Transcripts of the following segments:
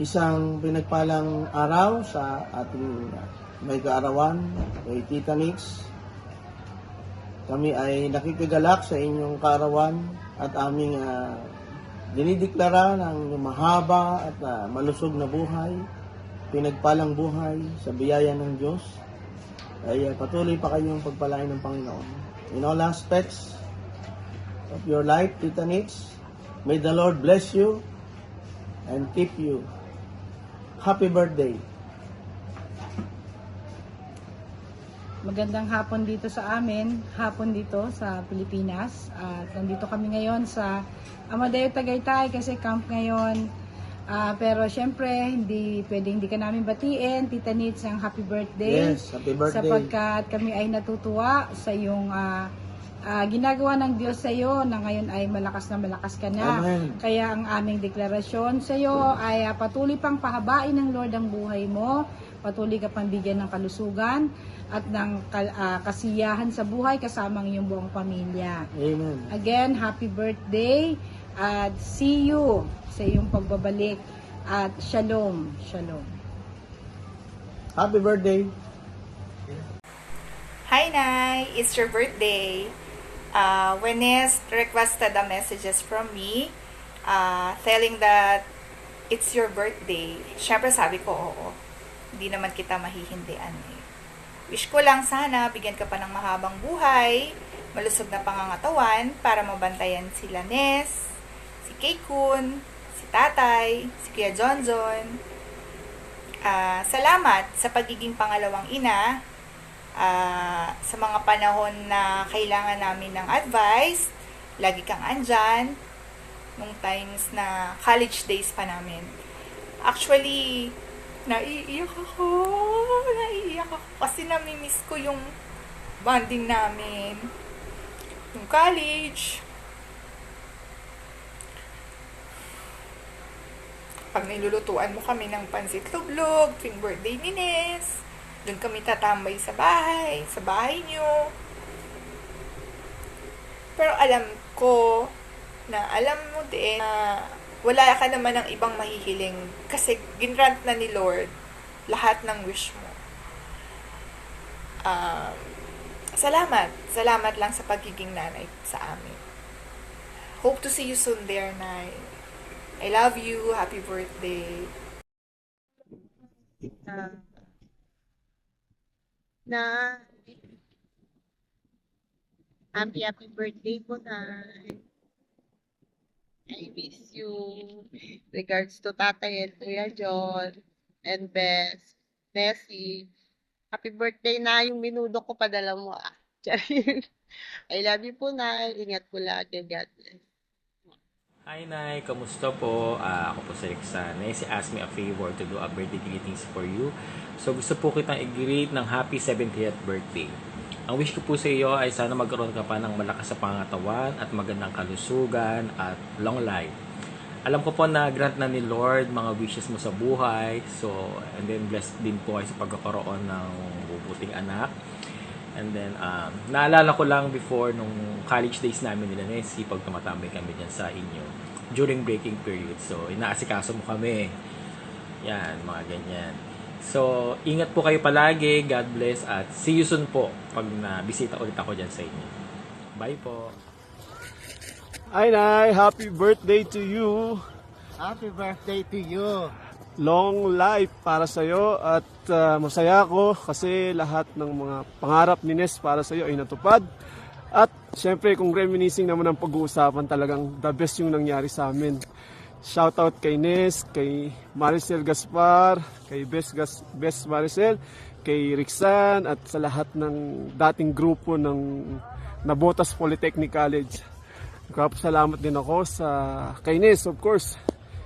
Isang pinagpalang araw sa ating may kaarawan, kay Tita Nix. Kami ay nakikigalak sa inyong kaarawan at aming dinideklara ng mahaba at malusog na buhay, pinagpalang buhay sa biyaya ng Diyos. Ay patuloy pa kayong pagpalain ng Panginoon. In all aspects of your life, Tita Nix, may the Lord bless you and keep you. Happy birthday. Magandang hapon dito sa amin, hapon dito sa Pilipinas. At nandito kami ngayon sa Amadeo Tagaytay kasi camp ngayon. Pero syempre, hindi ka namin batiin. Tita Nix, ang happy birthday. Yes, happy birthday. Sapagkat kami ay natutuwa sa iyong ginagawa ng Diyos sa iyo na ngayon ay malakas na malakas ka na. Amen. Kaya ang aming deklarasyon sa iyo ay patuloy pang pahabain ng Lord ang buhay mo. Patuloy ka pang bigyan ng kalusugan at ng kasiyahan sa buhay kasama ang iyong buong pamilya. Amen. Again, happy birthday at see you sa iyong pagbabalik at shalom. Shalom. Happy birthday. Hi, Nay! It's your birthday. When Nest requested the messages from me, telling that it's your birthday, syempre sabi ko, oo. Hindi naman kita mahihindian eh. Wish ko lang sana, bigyan ka pa ng mahabang buhay, malusog na pangangatawan, para mabantayan sila Nest, si Kay-kun, si Tatay, si Kuya Jonjon. Salamat sa pagiging pangalawang ina. Sa mga panahon na kailangan namin ng advice, lagi kang andyan, nung times na college days pa namin. Actually, naiiyak ako kasi namimiss ko yung bonding namin, yung college. Pag nilulutuan mo kami ng pansit luglog, tuwing birthday ni Nes, doon kami tatambay sa bahay nyo. Pero alam ko, alam mo din na wala ka naman ng ibang mahihiling kasi ginrant na ni Lord lahat ng wish mo. Salamat lang sa pagiging nanay sa amin. Hope to see you soon there, Nay. I love you. Happy birthday. Na Happy birthday po na. I miss you. Regards to Tatay and Kuya John and Bess. Nessie. Happy birthday na yung minudo ko padala mo ah. Charin. I love you po na. Ingat po lagi. God bless. Hi Nay, kamusta po? Ako po si Rexan. She asked me a favor to do a birthday greetings for you. So gusto po kitang i-greet ng happy 70th birthday. Ang wish ko po sa iyo ay sana magkaroon ka pa ng malakas sa pangatawan at magandang kalusugan at long life. Alam ko po na grant na ni Lord mga wishes mo sa buhay. So, and then blessed din po ay sa pagkakaroon ng bubuting anak. And then, naalala ko lang before nung college days namin nila Nessie, pag tumatambay kami dyan sa inyo during breaking period. So, inaasikaso mo kami. Yan, mga ganyan. So, ingat po kayo palagi. God bless at see you soon po pag na-bisita ulit ako dyan sa inyo. Bye po. Hi, Nay. Happy birthday to you. Happy birthday to you. Long life para sa'yo at masaya ako kasi lahat ng mga pangarap ni Nes para sa'yo ay natupad. At syempre kung reminiscing naman ang pag-uusapan, talagang the best yung nangyari sa amin. Shoutout kay Nes, kay Maricel Gaspar, kay Best Maricel, kay Rixan at sa lahat ng dating grupo ng Nabotas Polytechnic College. Salamat din ako sa kay Nes, of course.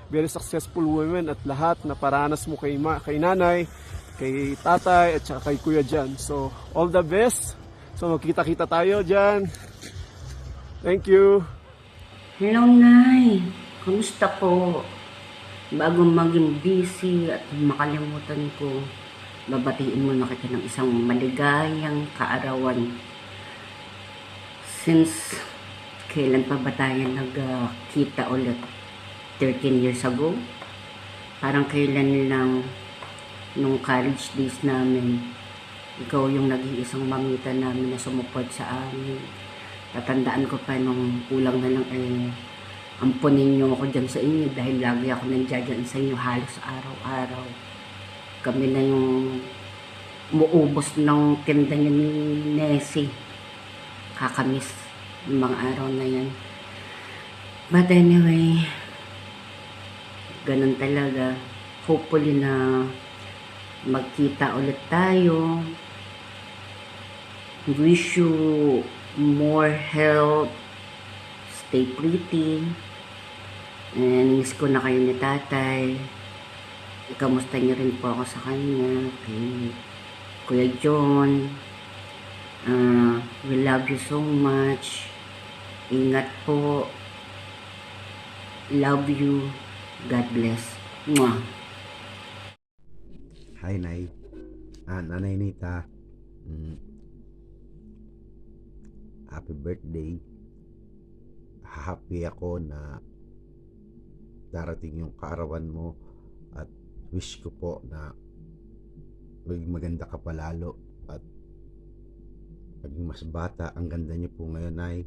Very successful women at lahat na paranas mo kay nanay, kay tatay at saka kay kuya dyan. So, all the best. So, magkita-kita tayo dyan. Thank you. Hello, Nay. Kamusta po? Bago maging busy at makalimutan ko, babatiin mo na kita ng isang maligayang kaarawan. Since kailan pa ba tayo nagkita ulit? 13 years ago? Parang kailan lang nung college days namin, ikaw yung nag-iisang mamita namin na sumuport sa amin. Tatandaan ko pa nung kulang na lang ay ampunin niyo ako dyan sa inyo dahil lagi ako nandiyan sa inyo halos araw-araw. Kami na yung muubos ng tinda niya ni Nessie. Kakamiss yung mga araw na yan. But anyway, ganun talaga. Hopefully na magkita ulit tayo. Wish you more health. Stay pretty. And miss ko na kayo ni tatay. Ikamusta niyo rin po ako sa kanya. Kay Kuya John. We love you so much. Ingat po. Love you. God bless. Mwah. Hi, Nay. Nanay Nita. Happy birthday. Happy ako na darating yung kaarawan mo at wish ko po na maging maganda ka palalo at maging mas bata. Ang ganda niyo po ngayon, Nay.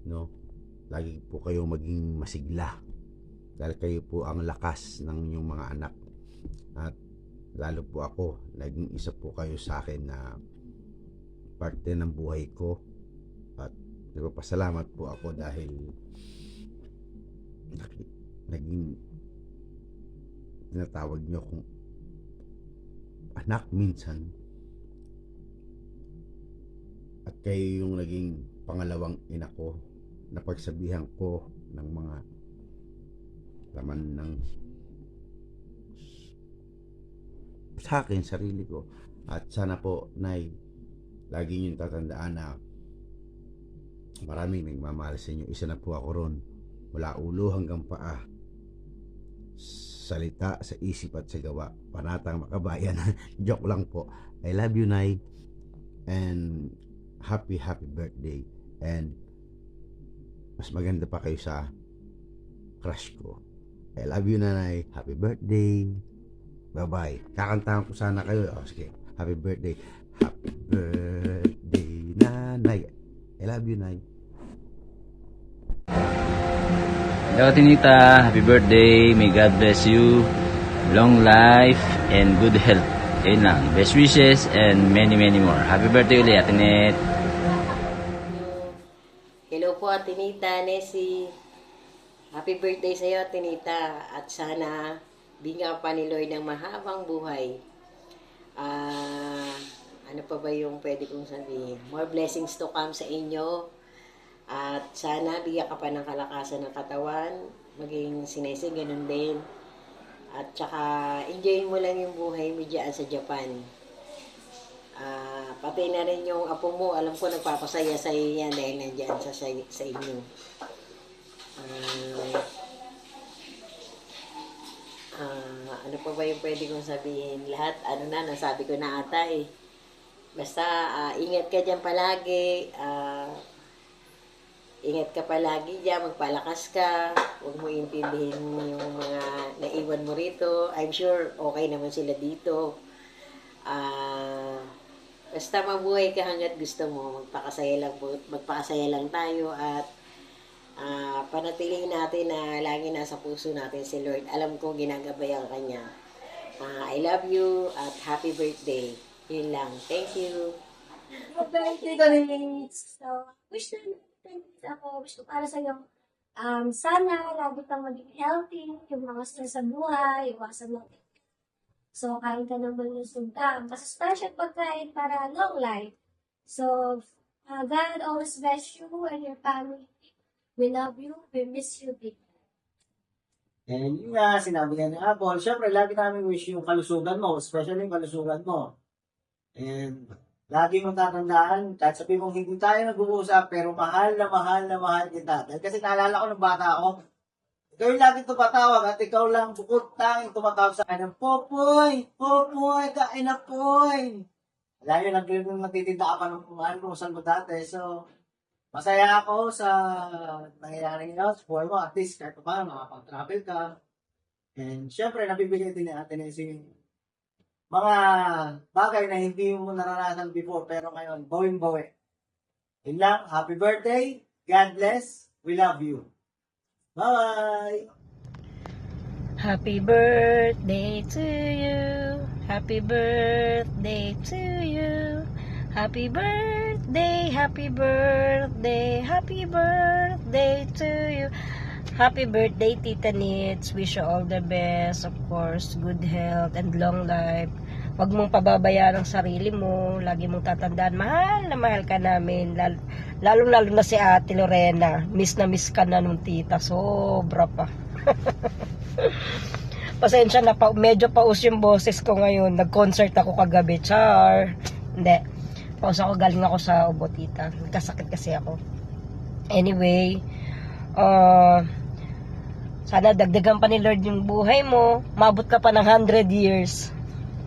No? Lagi po kayo maging masigla. Dahil kayo po ang lakas ng inyong mga anak. At lalo po ako, naging isa po kayo sa akin na parte ng buhay ko. At nagpapasalamat po ako dahil naging tinatawag niyo akong anak minsan. At kayo yung naging pangalawang ina ko. Napagsabihan ko ng mga laman ng sa akin, sarili ko. At sana po, Nay, lagi niyong tatandaan na maraming nagmamahal sa inyo. Isa na po ako ron, mula ulo hanggang paa, salita, sa isip at sa gawa, panatang makabayan. Joke lang po. I love you, Nay, and happy birthday. And mas maganda pa kayo sa crush ko. I love you, Nanay. Happy birthday. Bye-bye. Kakantahan ko sana kayo. Oh, sige. Happy birthday. Happy birthday, Nanay. I love you, Nay. Hello, Tinita. Happy birthday. May God bless you. Long life and good health. Ayun lang. Best wishes and many more. Happy birthday ulit, Atinet. Hello po, Tinita, Nessie. Happy birthday sa iyo, Tinita. At sana bigyan pa ni Lord ng mahabang buhay. Ano pa ba yung pwede kong sabihin? More blessings to come sa inyo. At sana bigyan ka pa ng kalakasan ng katawan. Maging sinesi, ganun din. At saka enjoy mo lang yung buhay mo dyan sa Japan. Pati na rin yung apo mo, alam ko nagpapasaya sa iyo yan dahil nandyan sa inyo. Ano pa ba yung pwede kong sabihin? Lahat, nasabi ko na ata eh. Basta, ingat ka dyan palagi. Ingat ka palagi dyan, magpalakas ka. Huwag mo intindihin yung mga naiwan mo rito. I'm sure okay naman sila dito. Basta mabuhay ka hanggat gusto mo. Magpakasaya lang tayo at panatilihin natin na lagi nasa puso natin si Lord. Alam ko ginagabayan ka niya. I love you at happy birthday. Yun lang. Thank you. Happy birthday, So, wish ko para sa'yo. Sana lagi kang maging healthy, yung mga stress sa buhay, iwasan mo. So, kain ka ng malusog ka. Masustansya pagkain para long life. So, God always bless you and your family. We love you. We miss you big. And yun nga, sinabi nga ni Apple, syempre, lagi namin wish yung kalusugan mo, especially yung kalusugan mo. And lagi mong tatandaan, kahit sabihin mong hindi tayo nag-uusap, pero mahal na mahal na mahal kita. Dahil kasi naalala ko ng bata ako, ikaw yung lagi tumatawag at ikaw lang bukod tanging tumatawag sa akin ng Popoy! Popoy! Kain na poy! Lagi nagtitinda ka pa ng kung saan mo dati. So, masaya ako sa nangyayari nyo, sa buhay mo. At least kahit pa makapag-travel ka. And syempre, nabibigay din ni Ate Nessie mga bagay na hindi mo naranasan before. Pero ngayon, bawing-bawi. Yun lang. Happy birthday. God bless. We love you. Bye! Happy birthday to you. Happy birthday to you. Happy birthday, happy birthday, happy birthday to you. Happy birthday, Tita Nits. Wish you all the best. Of course, good health and long life. Huwag mong pababayaan ang sarili mo. Lagi mong tatandaan, mahal na mahal ka namin. Lalo na si Ate Lorena. Miss na miss ka na nung tita. Sobra pa. Pasensya na, medyo paus yung boses ko ngayon. Nag-concert ako kagabi. Char. Hindi. Paus ako, galing ako sa ubo, tita. Nagkasakit kasi ako. Anyway, sana dagdagan pa ni Lord yung buhay mo. Mabot ka pa ng 100 years.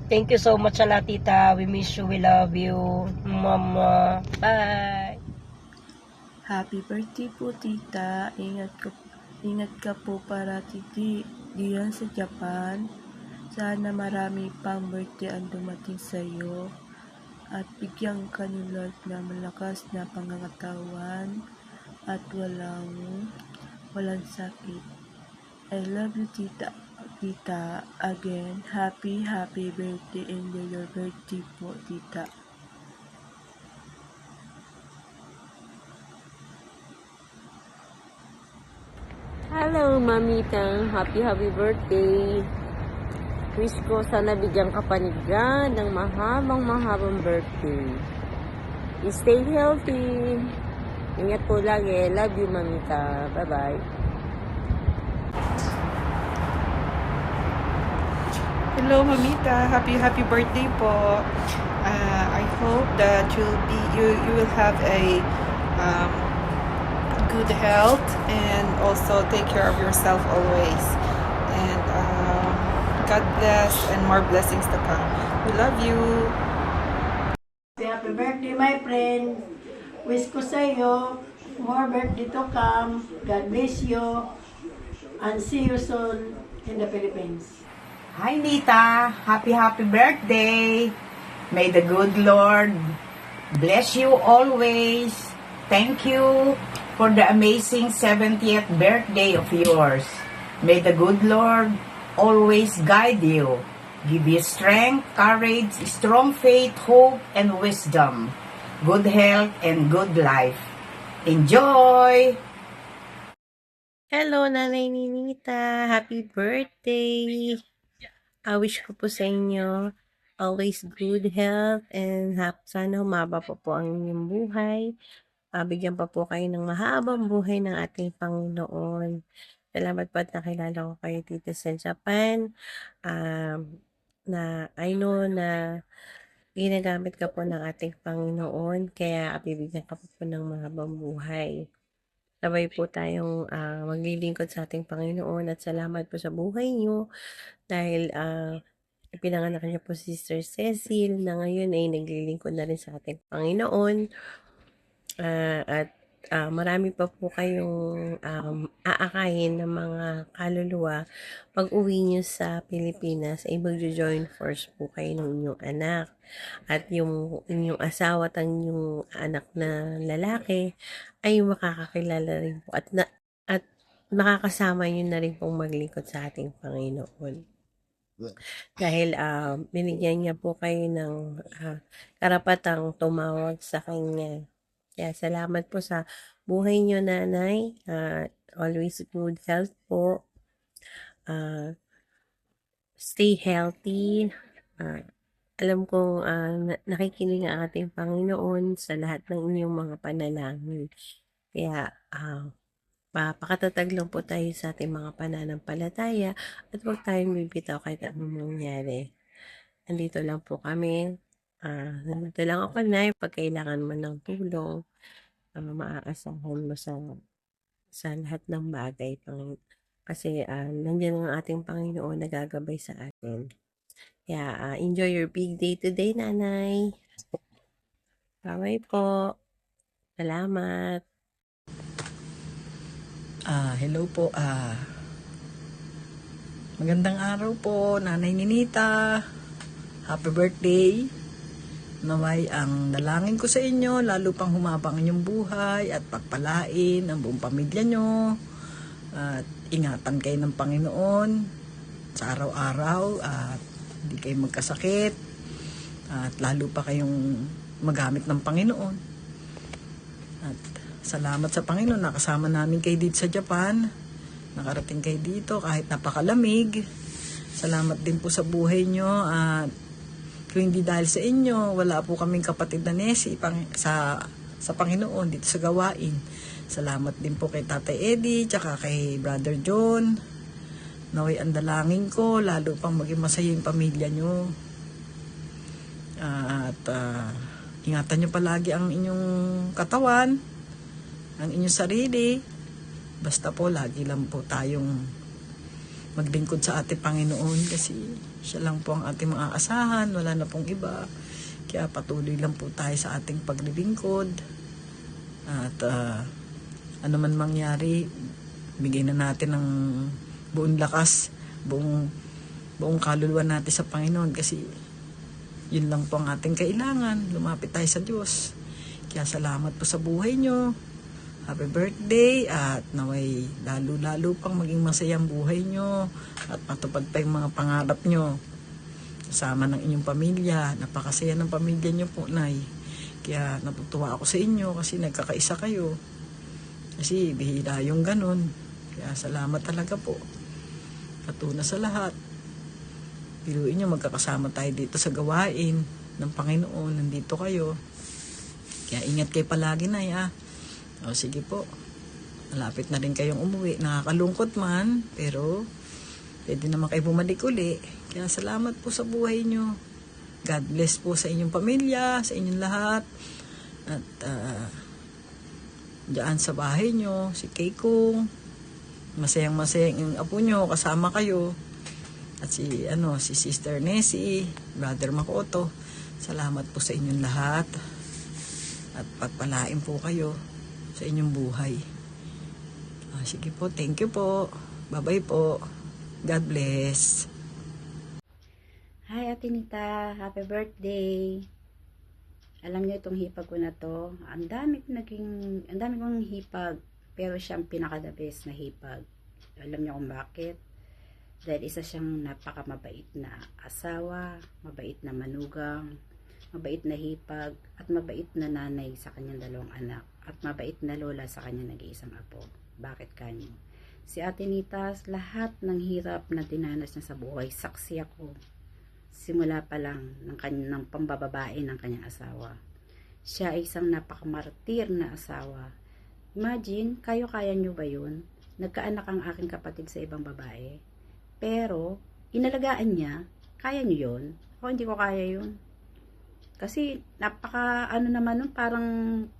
Thank you so much sa lahat, tita. We miss you. We love you. Mama. Bye. Happy birthday po, tita. Ingat ka po para titi diyan sa Japan. Sana marami pang birthday ang dumating sa iyo. At bigyan ka ni Lord na malakas na pangangatawan at walang sakit. I love you, tita. Tita, again, happy birthday. Enjoy your birthday po, tita. Hello, Mamitang. Happy birthday. Wish ko sana bigyan ka pa ni God ng mahabang birthday. Stay healthy. Ingat po lagi. Love you, Mamita. Bye-bye. Hello, Mamita. Happy birthday po. I hope that you will have a good health and also take care of yourself always. And God bless and more blessings to come. We love you. Happy birthday, my friend. Wish ko sa iyo more birthday to come. God bless you and see you soon in the Philippines. Hi, Nita. Happy birthday. May the good Lord bless you always. Thank you for the amazing 70th birthday of yours. May the good Lord always guide you, give you strength, courage, strong faith, hope, and wisdom, good health, and good life. Enjoy! Hello, Nanay Ninita. Happy birthday. I wish ko po sa inyo always good health and sana humaba po ang inyong buhay. Bigyan pa po kayo ng mahabang buhay ng ating Panginoon. Salamat po at nakilala ko kayo dito sa Japan. Na I know na ginagamit ka po ng ating Panginoon, kaya bibigyan ka po ng mahabang buhay. Sabay po tayong maglilingkod sa ating Panginoon at salamat po sa buhay niyo dahil ipinanganak niyo po si Sister Cecil na ngayon ay naglilingkod na rin sa ating Panginoon. At marami pa po kayong aakayin ng mga kaluluwa. Pag uwi niyo sa Pilipinas ay magjo-join force po kayo ng inyong anak. At yung inyong asawa at ang inyong anak na lalaki ay makakakilala rin po at makakasama niyo na rin pong maglingkod sa ating Panginoon. Dahil binigyan niya po kayo ng karapatang tumawag sa Kanya. Kaya salamat po sa buhay niyo, Nanay. Always good health po. Stay healthy. Alam kong nakikinig ang ating Panginoon sa lahat ng inyong mga panalangin. Kaya pakatatatag lang po tayo sa ating mga pananampalataya at huwag tayong bibitaw kahit anong mangyari. Andito lang po kami. Nandito lang ako na pag kailangan mo ng tulong. Maaasahan mo sa lahat ng bagay. Kasi nandiyan ang ating Panginoon na gagabay sa atin. Kaya enjoy your big day today, Nanay. Bye po. Salamat. Hello po. Magandang araw po, Nanay Ninita. Happy birthday. Naway ang dalangin ko sa inyo, lalo pang humabang inyong buhay at pagpalain ang buong pamilya nyo. At ingatan kayo ng Panginoon sa araw-araw at hindi kayo magkasakit. At lalo pa kayong magamit ng Panginoon. At salamat sa Panginoon, nakasama namin kayo dito sa Japan. Nakarating kayo dito kahit napakalamig. Salamat din po sa buhay nyo at kung hindi dahil sa inyo, wala po kaming kapatid na Nesi sa Panginoon dito sa gawain. Salamat din po kay Tatay Eddie, tsaka kay Brother John. Naway ang dalangin ko, lalo pang maging masaya yung pamilya nyo. At ingatan nyo palagi ang inyong katawan, ang inyong sarili. Basta po, lagi lang po tayong maglingkod sa ating Panginoon kasi siya lang po ang ating mga asahan, wala na pong iba. Kaya patuloy lang po tayo sa ating paglilingkod. At ano man mangyari, bigay na natin ng buong lakas, buong kaluluwa natin sa Panginoon kasi yun lang po ang ating kailangan. Lumapit tayo sa Diyos. Kaya salamat po sa buhay nyo. Happy birthday at naway lalo pang maging masayang buhay nyo at matupad pa yung mga pangarap nyo. Kasama ng inyong pamilya. Napakasaya ng pamilya nyo po, Nay. Kaya natutuwa ako sa inyo kasi nagkakaisa kayo. Kasi bihira yung ganun. Kaya salamat talaga po. Katuna sa lahat. Piruin nyo, magkakasama tayo dito sa gawain ng Panginoon. Nandito kayo. Kaya ingat kayo palagi, Nay, O sige po. Malapit na rin kayong umuwi. Nakakalungkot man, pero pwede naman kayo bumalik uli. Kaya salamat po sa buhay nyo. God bless po sa inyong pamilya, sa inyong lahat. At diyan sa bahay nyo, si Keikong, masayang-masayang yung apo nyo, kasama kayo. At si Sister Nessie, Brother Makoto. Salamat po sa inyong lahat. At pagpalain po kayo sa inyong buhay. Sige po, thank you po. Bye-bye po. God bless. Hi, Ate Nita. Happy birthday. Alam niyo itong hipag ko na to. Ang dami kong hipag. Pero siyang pinaka-the best na hipag. Alam niyo kung bakit? Dahil isa siyang napakamabait na asawa, mabait na manugang, mabait na hipag, at mabait na nanay sa kanyang 2 anak, at mabait na lola sa kanyang nag-iisang apo. Bakit kanyo? Si Ate Nita, lahat ng hirap na dinanas niya sa buhay, saksi ako. Simula pa lang ng pambababae ng kanyang asawa. Siya ay isang napakamartir na asawa. Imagine, kaya nyo ba yun? Nagkaanak ang aking kapatid sa ibang babae. Pero, inalagaan niya, kaya nyo yun? Ako hindi ko kaya yun. Kasi, naman nun, parang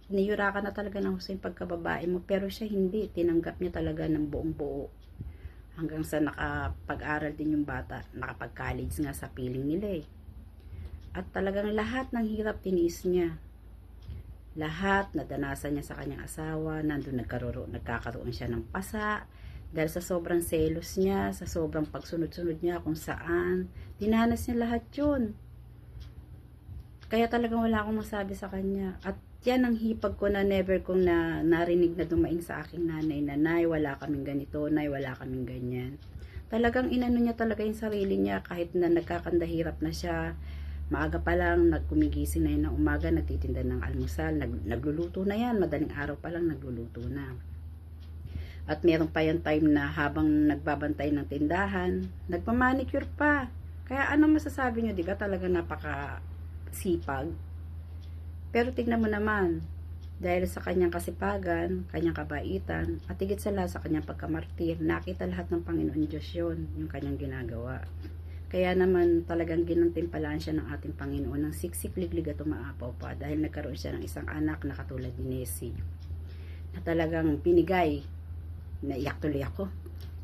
niyura ka na talaga ng gusto yung pagkababae mo. Pero siya hindi, tinanggap niya talaga ng buong buo. Hanggang sa nakapag-aral din yung bata, nakapag-college nga sa piling nila eh. At talagang lahat ng hirap tiniis niya. Lahat nadanasan niya sa kanyang asawa, nandun nagkakaroon siya ng pasa, dahil sa sobrang selos niya, sa sobrang pagsunod-sunod niya kung saan, dinanas niya lahat yun. Kaya talagang wala akong masabi sa kanya. At yan ang hipag ko na never kong narinig na dumaing sa aking nanay na, Nay, wala kaming ganito, Nay, wala kaming ganyan. Talagang inano niya talaga yung sarili niya kahit na nagkakandahirap na siya. Maaga pa lang, nagkumigising na yun ng umaga, nagtitinda ng almusal, nagluluto na yan, madaling araw pa lang nagluluto na. At meron pa yung time na habang nagbabantay ng tindahan, nagmamanicure pa. Kaya ano masasabi nyo, di ba talaga napaka-sipag? Pero tignan mo naman, dahil sa kanyang kasipagan, kanyang kabaitan, at higit sa lahat sa kanyang pagkamartir, nakita lahat ng Panginoon Diyos yun, yung kanyang ginagawa. Kaya naman talagang ginantimpalaan siya ng ating Panginoon ng siksik, liglig at umaapaw pa dahil nagkaroon siya ng isang anak na katulad ni Nessie na talagang binigay, naiyak tuloy ako,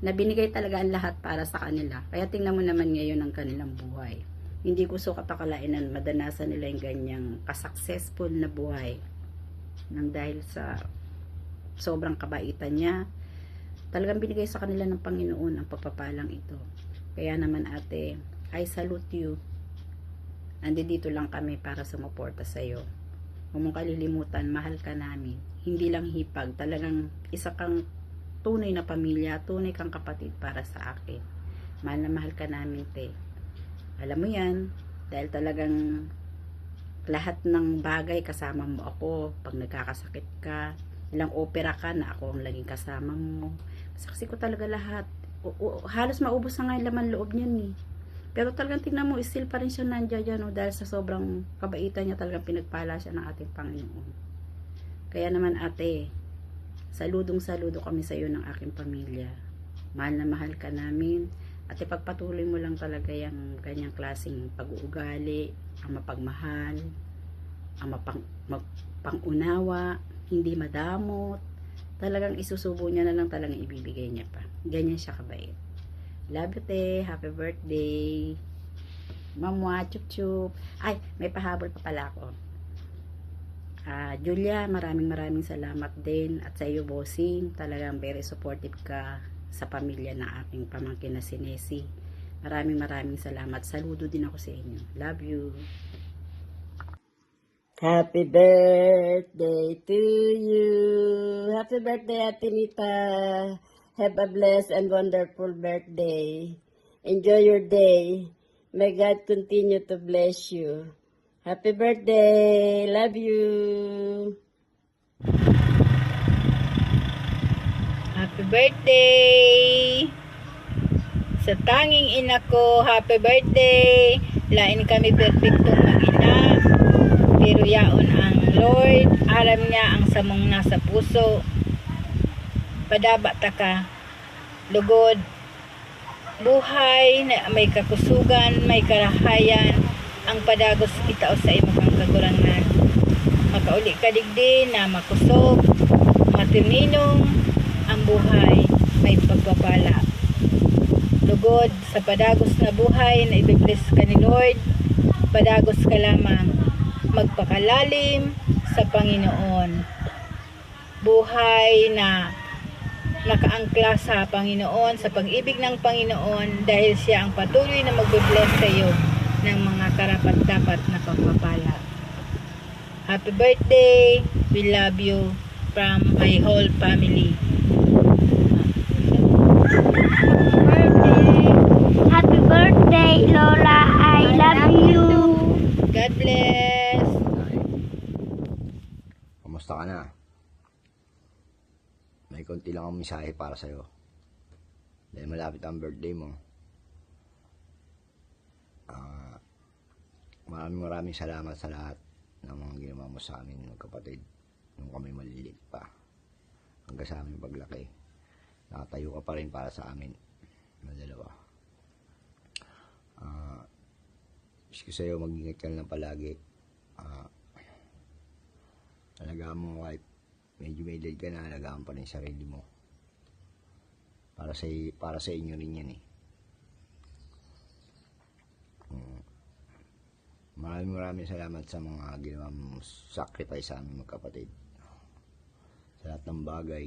na binigay talaga ang lahat para sa kanila. Kaya tingnan mo naman ngayon ang kanilang buhay. Hindi ko sukat akalain na madanasan nila yung ganyang kasuccessful na buhay nang dahil sa sobrang kabaitan niya. Talagang binigay sa kanila ng Panginoon ang pagpapalang ito. Kaya naman ate, I salute you. Nandito lang kami para sumuporta sa iyo. Huwag mong kalilimutan, mahal ka namin. Hindi lang hipag, talagang isa kang tunay na pamilya, tunay kang kapatid para sa akin. Mahal na mahal ka namin, te. Alam mo yan, dahil talagang lahat ng bagay kasama mo ako. Pag nagkakasakit ka, ilang opera ka na ako ang laging kasama mo. Saksi ko talaga lahat. Halos maubos na nga yung laman loob niyan eh. Pero talagang tingnan mo, still pa rin siya nandiyan no, dahil sa sobrang kabaitan niya, talagang pinagpala siya ng ating Panginoon. Kaya naman ate, saludong-saludo kami sa iyo ng aking pamilya. Mahal na mahal ka namin at ipagpatuloy mo lang talaga yung ganyang klaseng pag-uugali, ang mapagmahal, ang pangunawa, hindi madamot. Talagang isusubo niya na lang, talagang ibibigay niya pa. Ganyan siya kabait. Love you, te. Happy birthday. Mamwa, chup chup. Ay, may pahabol pa pala ako. Julia, maraming salamat din. At sa iyo, bossing, talagang very supportive ka sa pamilya ng aking pamangkin na si Nessie. Maraming salamat. Saludo din ako sa inyo. Love you. Happy birthday to you. Happy birthday, Ate Nita. Have a blessed and wonderful birthday. Enjoy your day. May God continue to bless you. Happy birthday. Love you. Happy birthday. Sa tanging ina ko, happy birthday. Lain kami perfectong mag-ina. Pero yaon ang Lord, alam niya ang samong nasa puso. Padaba ta ka, lugod, buhay na may kakusugan, may karahayan, ang padagos itao sa imo kang kagurangan. Makauli ka digdi na makusog, matininong ang buhay, may pagpapala. Lugod sa padagos na buhay na ibibless ka ni Lord, padagos ka lamang, magpakalalim sa Panginoon. Buhay na nakaangkla sa Panginoon, sa pag-ibig ng Panginoon, dahil siya ang patuloy na magbe-bless sa iyo ng mga karapat-dapat na pagpapala. Happy birthday! We love you from my whole family. Happy birthday, Lola. I love you. God bless! kamusta ka na? May konti lang ang mensahe para sa'yo. Dahil malapit ang birthday mo. Maraming salamat sa lahat ng mga ginawa mo sa amin magkapatid nung kami maliliit pa. Hanggang sa aming paglaki. Nakatayo ka pa rin para sa amin na dalawa. Wish ko sa'yo mag-ingat ka lang palagi. Alagaan mo kahit medyo may edad ka na, alagaan pa rin sarili mo. Para sa inyo rin yan eh. Maraming salamat sa mga ginawa mong sacrifice sa aming magkapatid. Sa lahat ng bagay.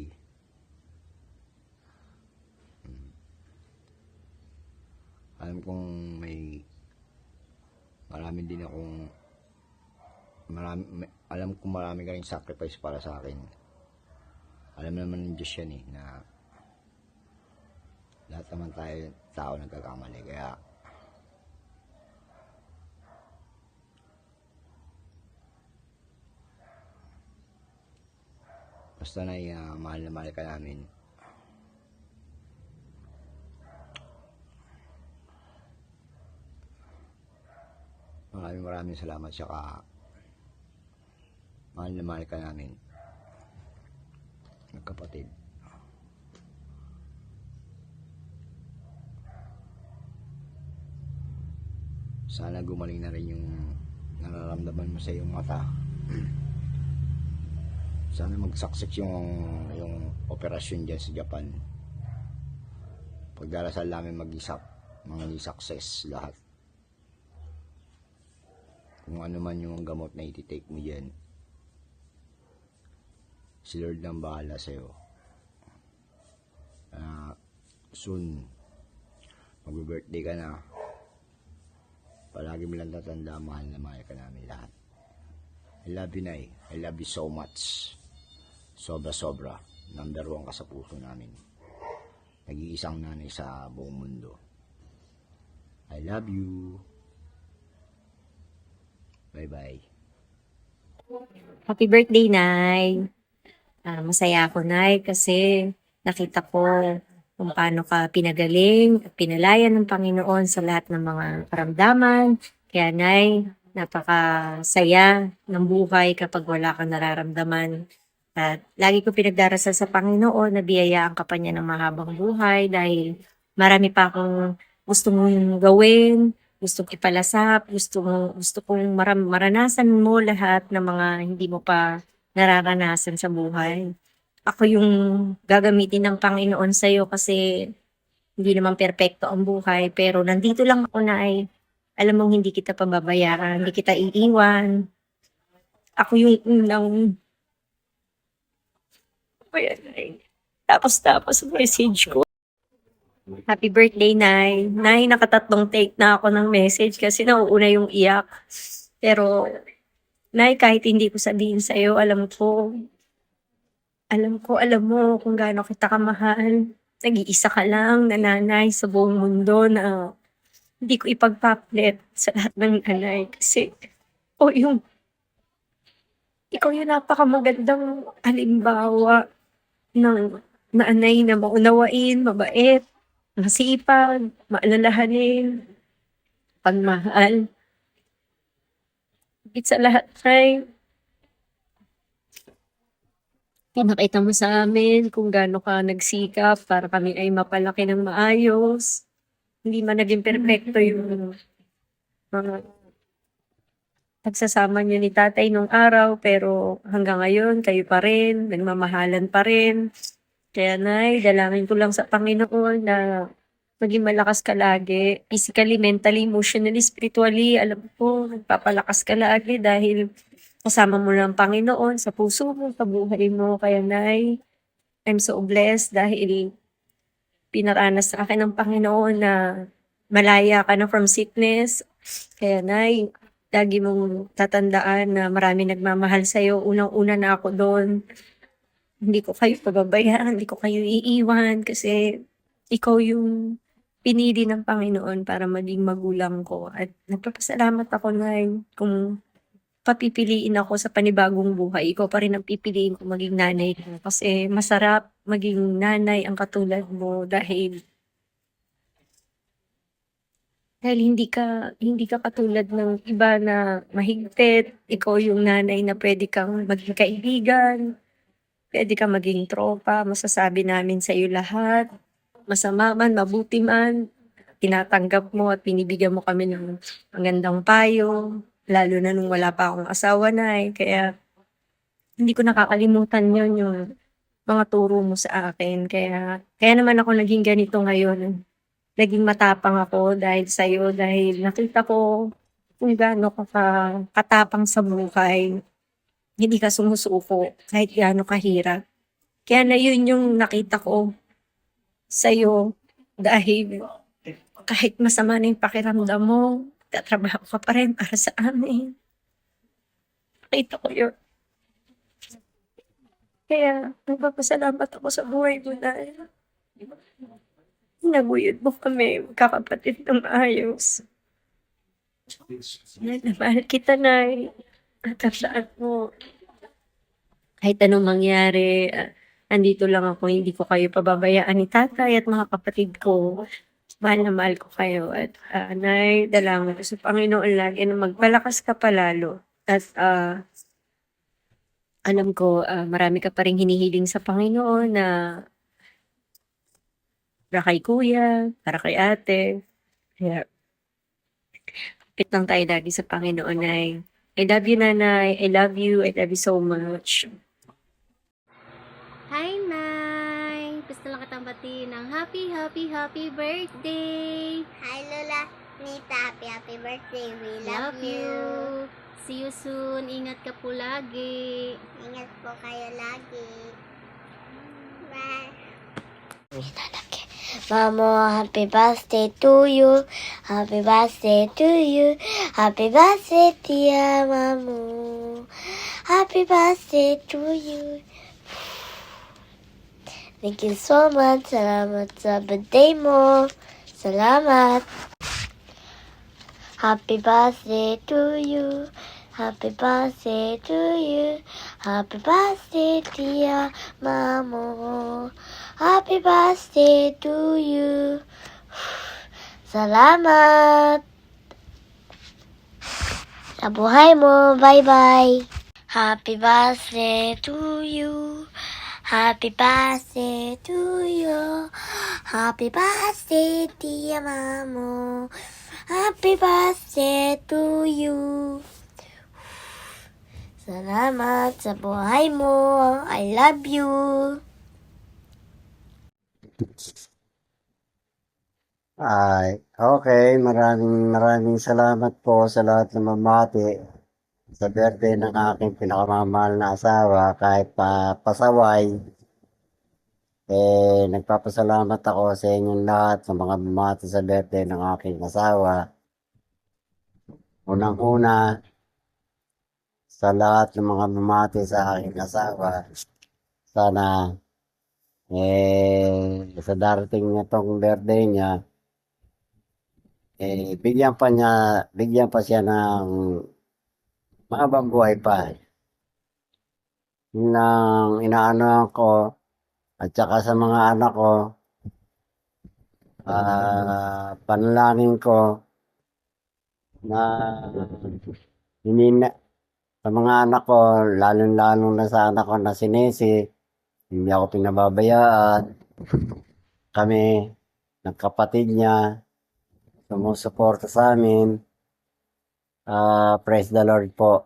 Alam kong alam kong marami ka rin sacrifice para sa akin. Alam naman ng Diyos yan eh, na lahat naman tayo tao nagkakamali. Kaya basta na mahal na mahal ka namin. Maraming salamat, saka mahal na mahal ka namin magkapatid. Sana gumaling na rin yung nararamdaman mo sa iyong mata. Sana mag-success yung operasyon dyan sa Japan. Pagdarasal namin maging success lahat. Kung ano man yung gamot na iti-take mo dyan, si Lord nang bahala sa'yo. Soon, mag-birthday ka na. Palagi mo lang tatanda, mahal na mahal ka namin lahat. I love you, Nay. I love you so much. Sobra-sobra. Number 1 ka sa puso namin. Nag-iisang nanay sa buong mundo. I love you. Bye-bye. Happy birthday, Nay. Masaya ako, Nay, kasi nakita ko kung paano ka pinagaling at pinalayan ng Panginoon sa lahat ng mga karamdaman. Kaya, Nay, napakasaya ng buhay kapag wala kang nararamdaman. At lagi ko pinagdarasal sa Panginoon na biyayaan ka pa niya ng mahabang buhay dahil marami pa akong gusto mong gawin, gusto kong ipalasap, gusto kong maranasan mo lahat ng mga hindi mo pa nararanasan sa buhay. Ako yung gagamitin ng Panginoon sa'yo kasi hindi naman perpekto ang buhay, pero nandito lang ako, Nay. Alam mong hindi kita pababayaan, hindi kita iiwan. Ako yung unang tapos message ko. Happy birthday, Nay. Nay, nakatatlong take na ako ng message kasi nauuna yung iyak. Pero, Nay, kahit hindi ko sabihin sa'yo, alam mo kung gaano kita kamahal. Nag-iisa ka lang na nanay sa buong mundo na hindi ko ipagpapalit sa lahat ng nanay. Kasi, ikaw yung napakamagandang halimbawa ng nanay na maunawain, mabait, masipag, maalalahanin, pagmahal. Higit sa lahat, Nay, pinakita mo sa amin kung gaano ka nagsikap para kami ay mapalaki ng maayos. Hindi man naging perfecto yung mga pagsasama niyo ni tatay nung araw, pero hanggang ngayon, kayo pa rin, nagmamahalan pa rin. Kaya, Nay, dalangin ko lang sa Panginoon na maging malakas ka lagi. Physically, mentally, emotionally, spiritually, alam ko, nagpapalakas ka lagi dahil kasama mo lang Panginoon sa puso mo, sa buhay mo. Kaya, Nay, I'm so blessed dahil pinaranas sa akin ng Panginoon na malaya ka na from sickness. Kaya, Nay, lagi mong tatandaan na marami nagmamahal sa'yo. Unang-una na ako doon. Hindi ko kayo pababayaan, hindi ko kayo iiwan kasi ikaw yung pinili ng Panginoon para maging magulang ko. At nagpapasalamat ako, Nay, kung papipiliin ako sa panibagong buhay, ikaw pa rin ang pipiliin ko maging nanay ko. Kasi masarap maging nanay ang katulad mo dahil hindi ka katulad ng iba na mahigpit. Ikaw yung nanay na pwede kang maging kaibigan, pwede kang maging tropa, masasabi namin sa iyo lahat. Masama man, mabuti man, tinatanggap mo at binibigyan mo kami ng magandang payo. Lalo na nung wala pa akong asawa na kaya hindi ko nakakalimutan yun, yung mga turo mo sa akin. Kaya naman ako naging ganito ngayon. Naging matapang ako dahil sa'yo, dahil nakita ko kung gaano ka katapang sa buhay. Hindi ka sumusuko kahit gaano kahirap. Kaya na yun yung nakita ko sa'yo dahil kahit masama na yung pakiramdam mo, tatrabaho ka pa rin para sa amin. Nakita ko yun. Kaya nagpapasalamat ako sa buhay mo dahil naguyod mo kami, magkakapatid ng maayos. Mahal kita, Nay. At saan mo. Kahit anong mangyari, andito lang ako, hindi ko kayo pababayaan ni tatay at mga kapatid ko. Mahal na mahal ko kayo. At Nay, dalangin ko sa Panginoon lagi na magpalakas ka palalo. At alam ko, marami ka pa rin hinihiling sa Panginoon na para kay kuya, para kay ate. Kaya, kapit lang tayo lagi sa Panginoon, Nay. I love you, Nanay. I love you. I love you so much. Hi, Nay! Gusto lang kitang batiin ng happy birthday! Hi, Lola Nita. Happy birthday. We Love you! See you soon. Ingat ka po lagi. Ingat po kayo lagi. Bye. Mamo, happy birthday to you. Happy birthday to you. Happy birthday, dear Mamu. Happy birthday to you. Thank you so much. Salamat sa birthday mo. Salamat. Happy birthday to you. Happy birthday to you. Happy birthday, dear Mamu. Happy birthday to you. Salamat sa buhay mo. Bye-bye. Happy birthday to you. Happy birthday to you. Happy birthday, dear Mamu. Happy birthday to you. Salamat sa buhay mo. I love you. Ay, okay. Maraming salamat po sa lahat ng mamati sa birthday ng aking pinakamamahal na asawa. Kahit pasaway, nagpapasalamat ako sa inyong lahat sa mga mamati sa birthday ng aking asawa. Unang-una, sa lahat ng mga mamati sa aking asawa, sana sa darating na tong birthday niya, bigyan pa siya ng mahabang buhay pa. Yun ang inaano ko, at saka sa mga anak ko, panalangin ko na sa mga anak ko, lalong-lalo na sa anak ko na si Nessie, hindi ako pinababayaan. Kami, ng kapatid niya, sumusuporta sa amin. Praise the Lord po.